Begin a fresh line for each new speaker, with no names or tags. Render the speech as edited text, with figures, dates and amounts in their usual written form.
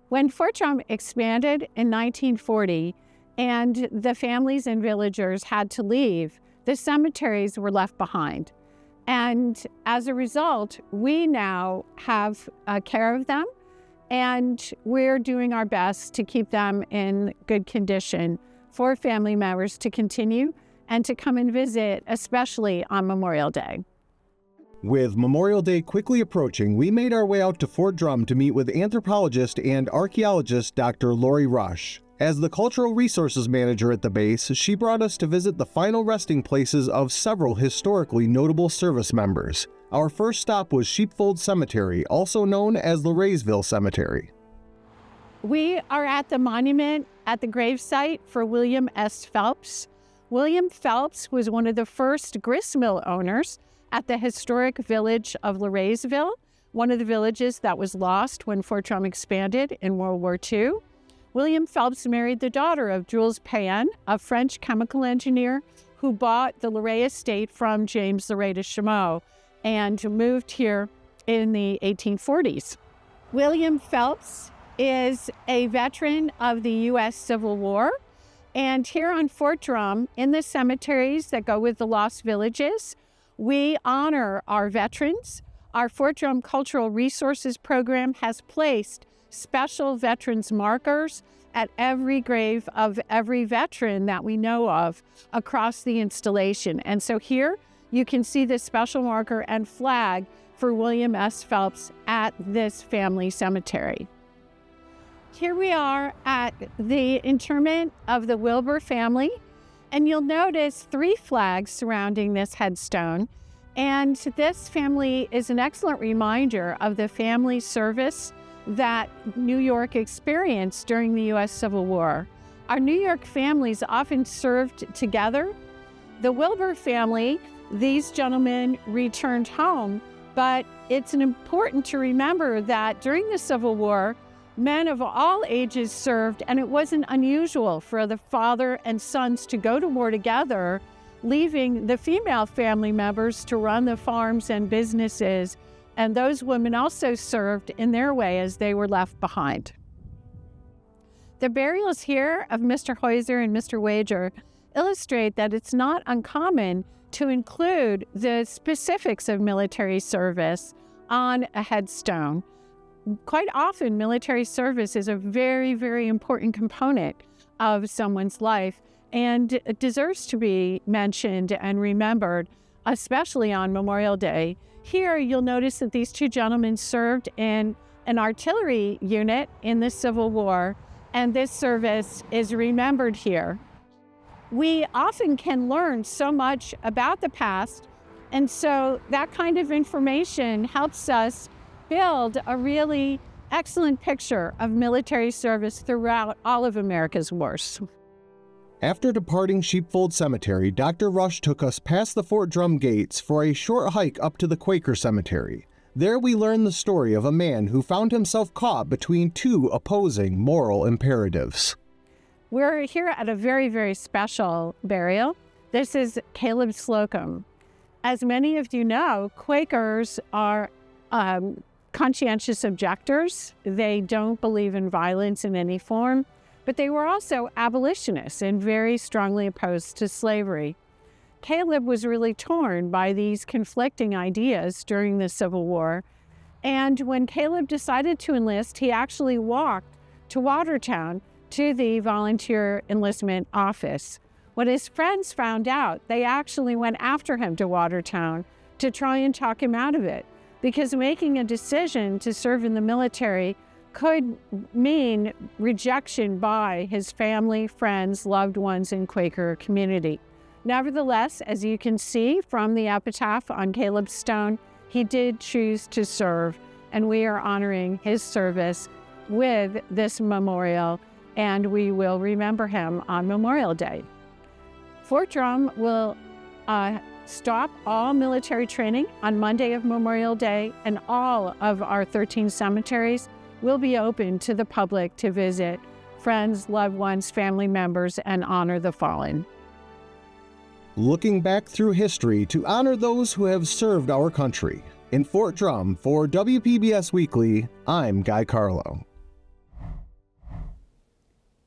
When Fort Drum expanded in 1940 and the families and villagers had to leave, the cemeteries were left behind. And as a result, we now have care of them, and we're doing our best to keep them in good condition for family members to continue and to come and visit, especially on Memorial Day.
With Memorial Day quickly approaching, we made our way out to Fort Drum to meet with anthropologist and archaeologist Dr. Lori Rush. As the Cultural Resources Manager at the base, she brought us to visit the final resting places of several historically notable service members. Our first stop was Sheepfold Cemetery, also known as Laraysville Cemetery.
We are at the monument at the gravesite for William S. Phelps. William Phelps was one of the first gristmill owners at the historic village of Laraysville, one of the villages that was lost when Fort Drum expanded in World War II. William Phelps married the daughter of Jules Payen, a French chemical engineer who bought the Luray estate from James Luray de Chameau and moved here in the 1840s. William Phelps is a veteran of the U.S. Civil War, and here on Fort Drum, in the cemeteries that go with the lost villages, we honor our veterans. Our Fort Drum Cultural Resources Program has placed special veterans markers at every grave of every veteran that we know of across the installation. And so here you can see the special marker and flag for William S. Phelps at this family cemetery. Here we are at the interment of the Wilbur family, and you'll notice 3 flags surrounding this headstone. And this family is an excellent reminder of the family service that New York experienced during the U.S. Civil War. Our New York families often served together. The Wilbur family, these gentlemen returned home, but it's important to remember that during the Civil War, men of all ages served, and it wasn't unusual for the father and sons to go to war together, leaving the female family members to run the farms and businesses. And those women also served in their way as they were left behind. The burials here of Mr. Heuser and Mr. Wager illustrate that it's not uncommon to include the specifics of military service on a headstone. Quite often, military service is a very, very important component of someone's life and it deserves to be mentioned and remembered, especially on Memorial Day. Here, you'll notice that these 2 gentlemen served in an artillery unit in the Civil War, and this service is remembered here. We often can learn so much about the past, and so that kind of information helps us build a really excellent picture of military service throughout all of America's wars.
After departing Sheepfold Cemetery, Dr. Rush took us past the Fort Drum gates for a short hike up to the Quaker Cemetery. There we learn the story of a man who found himself caught between 2 opposing moral imperatives.
We're here at a very, very special burial. This is Caleb Slocum. As many of you know, Quakers are conscientious objectors. They don't believe in violence in any form. But they were also abolitionists and very strongly opposed to slavery. Caleb was really torn by these conflicting ideas during the Civil War. And when Caleb decided to enlist, he actually walked to Watertown to the volunteer enlistment office. When his friends found out, they actually went after him to Watertown to try and talk him out of it, because making a decision to serve in the military could mean rejection by his family, friends, loved ones, and Quaker community. Nevertheless, as you can see from the epitaph on Caleb's stone, he did choose to serve, and we are honoring his service with this memorial, and we will remember him on Memorial Day. Fort Drum will stop all military training on Monday of Memorial Day, and all of our 13 cemeteries will be open to the public to visit friends, loved ones, family members, and honor the fallen.
Looking back through history to honor those who have served our country. In Fort Drum, for WPBS Weekly, I'm Guy Carlo.